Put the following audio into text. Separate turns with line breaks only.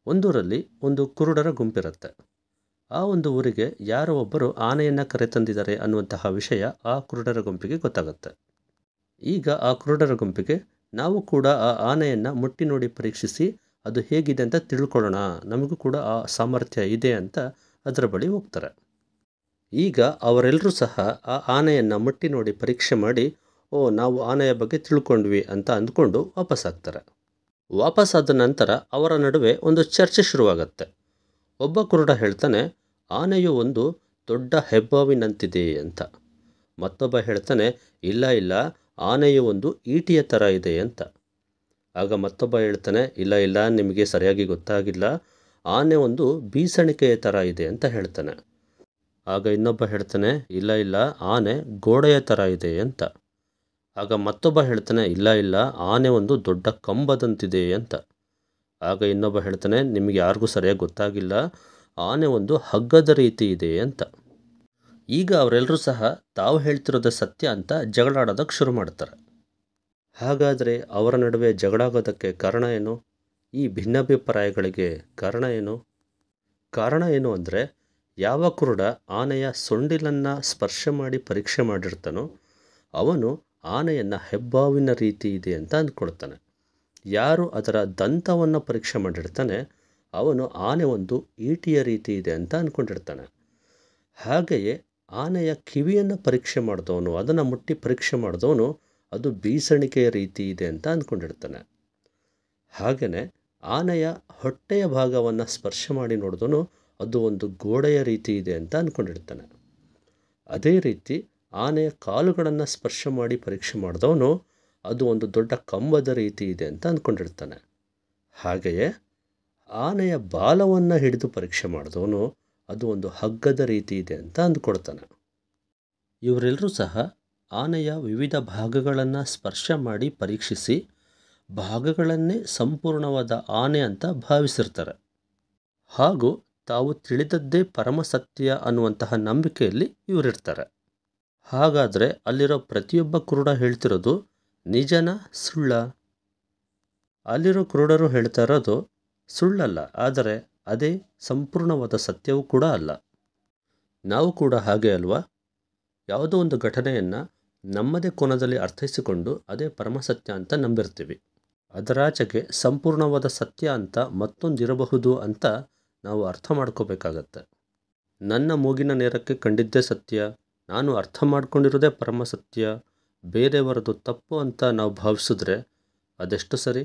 ಒಂದೂರಲ್ಲಿ ಒಂದು ಕುರುಡರ ಗುಂಪಿರುತ್ತೆ. ಆ ಒಂದು ಊರಿಗೆ ಯಾರೋ ಒಬ್ಬರು ಆನೆಯನ್ನು ಕರೆತಂದಿದ್ದಾರೆ ಅನ್ನುವಂತಹ ವಿಷಯ ಆ ಕುರುಡರ ಗುಂಪಿಗೆ ಗೊತ್ತಾಗುತ್ತೆ. ಈಗ ಆ ಕುರುಡರ ಗುಂಪಿಗೆ ನಾವು ಕೂಡ ಆ ಆನೆಯನ್ನು ಮುಟ್ಟಿ ನೋಡಿ ಪರೀಕ್ಷಿಸಿ ಅದು ಹೇಗಿದೆ ಅಂತ ತಿಳ್ಕೊಳ್ಳೋಣ, ನಮಗೂ ಕೂಡ ಆ ಸಾಮರ್ಥ್ಯ ಇದೆ ಅಂತ ಅದರ ಬಳಿ ಹೋಗ್ತಾರೆ. ಈಗ ಅವರೆಲ್ಲರೂ ಸಹ ಆ ಆನೆಯನ್ನು ಮುಟ್ಟಿ ನೋಡಿ ಪರೀಕ್ಷೆ ಮಾಡಿ, ಓ ನಾವು ಆನೆಯ ಬಗ್ಗೆ ತಿಳ್ಕೊಂಡ್ವಿ ಅಂತ ಅಂದ್ಕೊಂಡು ವಾಪಸ್ಸಾಗ್ತಾರೆ. ವಾಪಸ್ಸಾದ ನಂತರ ಅವರ ನಡುವೆ ಒಂದು ಚರ್ಚೆ ಶುರುವಾಗತ್ತೆ. ಒಬ್ಬ ಕುರುಡ ಹೇಳ್ತಾನೆ, ಆನೆಯು ಒಂದು ದೊಡ್ಡ ಹೆಬ್ಬಾವಿನಂತಿದೆ ಅಂತ. ಮತ್ತೊಬ್ಬ ಹೇಳ್ತಾನೆ, ಇಲ್ಲ ಇಲ್ಲ, ಆನೆಯು ಒಂದು ಈಟಿಯ ಥರ ಇದೆ ಅಂತ. ಆಗ ಮತ್ತೊಬ್ಬ ಹೇಳ್ತಾನೆ, ಇಲ್ಲ ಇಲ್ಲ, ನಿಮಗೆ ಸರಿಯಾಗಿ ಗೊತ್ತಾಗಿಲ್ಲ, ಆನೆ ಒಂದು ಬೀಸಣಿಕೆಯ ಥರ ಇದೆ ಅಂತ ಹೇಳ್ತಾನೆ. ಆಗ ಇನ್ನೊಬ್ಬ ಹೇಳ್ತಾನೆ, ಇಲ್ಲ ಇಲ್ಲ, ಆನೆ ಗೋಡೆಯ ಥರ ಇದೆ ಅಂತ. ಆಗ ಮತ್ತೊಬ್ಬ ಹೇಳ್ತಾನೆ, ಇಲ್ಲ ಇಲ್ಲ, ಆನೆ ಒಂದು ದೊಡ್ಡ ಕಂಬದಂತಿದೆ ಅಂತ. ಆಗ ಇನ್ನೊಬ್ಬ ಹೇಳ್ತಾನೆ, ನಿಮಗೆ ಯಾರಿಗೂ ಸರಿಯಾಗಿ ಗೊತ್ತಾಗಿಲ್ಲ, ಆನೆ ಒಂದು ಹಗ್ಗದ ರೀತಿ ಇದೆ ಅಂತ. ಈಗ ಅವರೆಲ್ಲರೂ ಸಹ ತಾವು ಹೇಳ್ತಿರೋದು ಸತ್ಯ ಅಂತ ಜಗಳಾಡೋದಕ್ಕೆ ಶುರು ಮಾಡ್ತಾರೆ. ಹಾಗಾದರೆ ಅವರ ನಡುವೆ ಜಗಳಾಗೋದಕ್ಕೆ ಕಾರಣ ಏನು? ಈ ಭಿನ್ನಾಭಿಪ್ರಾಯಗಳಿಗೆ ಕಾರಣ ಏನು? ಕಾರಣ ಏನು ಅಂದರೆ, ಯಾವ ಕುರುಡ ಆನೆಯ ಸೊಂಡಿಲನ್ನು ಸ್ಪರ್ಶ ಮಾಡಿ ಪರೀಕ್ಷೆ ಮಾಡಿರ್ತಾನೋ ಅವನು ಆನೆಯನ್ನು ಹೆಬ್ಬಾವಿನ ರೀತಿ ಇದೆ ಅಂತ ಅಂದ್ಕೊಳ್ತಾನೆ. ಯಾರು ಅದರ ದಂತವನ್ನು ಪರೀಕ್ಷೆ ಮಾಡಿರ್ತಾನೆ ಅವನು ಆನೆ ಒಂದು ಈಟಿಯ ರೀತಿ ಇದೆ ಅಂತ ಅಂದ್ಕೊಂಡಿರ್ತಾನೆ. ಹಾಗೆಯೇ ಆನೆಯ ಕಿವಿಯನ್ನು ಪರೀಕ್ಷೆ ಮಾಡಿದವನು, ಅದನ್ನು ಮುಟ್ಟಿ ಪರೀಕ್ಷೆ ಮಾಡಿದವನು ಅದು ಬೀಸಣಿಕೆಯ ರೀತಿ ಇದೆ ಅಂತ ಅಂದ್ಕೊಂಡಿರ್ತಾನೆ. ಹಾಗೆಯೇ ಆನೆಯ ಹೊಟ್ಟೆಯ ಭಾಗವನ್ನು ಸ್ಪರ್ಶ ಮಾಡಿ ನೋಡಿದವನು ಅದು ಒಂದು ಗೋಡೆಯ ರೀತಿ ಇದೆ ಅಂತ ಅಂದ್ಕೊಂಡಿರ್ತಾನೆ. ಅದೇ ರೀತಿ ಆನೆಯ ಕಾಲುಗಳನ್ನು ಸ್ಪರ್ಶ ಮಾಡಿ ಪರೀಕ್ಷೆ ಮಾಡಿದವನು ಅದು ಒಂದು ದೊಡ್ಡ ಕಂಬದ ರೀತಿ ಇದೆ ಅಂತ ಅಂದ್ಕೊಂಡಿರ್ತಾನೆ. ಹಾಗೆಯೇ ಆನೆಯ ಬಾಲವನ್ನು ಹಿಡಿದು ಪರೀಕ್ಷೆ ಮಾಡಿದವನು ಅದು ಒಂದು ಹಗ್ಗದ ರೀತಿ ಇದೆ ಅಂತ ಅಂದ್ಕೊಳ್ತಾನೆ. ಇವರೆಲ್ಲರೂ ಸಹ ಆನೆಯ ವಿವಿಧ ಭಾಗಗಳನ್ನು ಸ್ಪರ್ಶ ಮಾಡಿ ಪರೀಕ್ಷಿಸಿ ಭಾಗಗಳನ್ನೇ ಸಂಪೂರ್ಣವಾದ ಆನೆ ಅಂತ ಭಾವಿಸಿರ್ತಾರೆ. ಹಾಗೂ ತಾವು ತಿಳಿದದ್ದೇ ಪರಮಸತ್ಯ ಅನ್ನುವಂತಹ ನಂಬಿಕೆಯಲ್ಲಿ ಇವರಿರ್ತಾರೆ. ಹಾಗಾದರೆ ಅಲ್ಲಿರೋ ಪ್ರತಿಯೊಬ್ಬ ಕುರುಡ ಹೇಳ್ತಿರೋದು ನಿಜನ ಸುಳ್ಳ? ಅಲ್ಲಿರೋ ಕುರುಡರು ಹೇಳ್ತಾ ಇರೋದು ಸುಳ್ಳಲ್ಲ, ಆದರೆ ಅದೇ ಸಂಪೂರ್ಣವಾದ ಸತ್ಯವೂ ಕೂಡ ಅಲ್ಲ. ನಾವು ಕೂಡ ಹಾಗೆ ಅಲ್ವಾ? ಯಾವುದೋ ಒಂದು ಘಟನೆಯನ್ನು ನಮ್ಮದೇ ಕೋನದಲ್ಲಿ ಅರ್ಥೈಸಿಕೊಂಡು ಅದೇ ಪರಮಸತ್ಯ ಅಂತ ನಂಬಿರ್ತೀವಿ. ಅದರಾಚೆಗೆ ಸಂಪೂರ್ಣವಾದ ಸತ್ಯ ಅಂತ ಮತ್ತೊಂದಿರಬಹುದು ಅಂತ ನಾವು ಅರ್ಥ ಮಾಡ್ಕೋಬೇಕಾಗತ್ತೆ. ನನ್ನ ಮೂಗಿನ ನೇರಕ್ಕೆ ಕಂಡಿದ್ದೇ ಸತ್ಯ, ನಾನು ಅರ್ಥ ಮಾಡ್ಕೊಂಡಿರೋದೇ ಪರಮಸತ್ಯ, ಬೇರೆಯವರದು ತಪ್ಪು ಅಂತ ನಾವು ಭಾವಿಸಿದ್ರೆ ಅದೆಷ್ಟು ಸರಿ?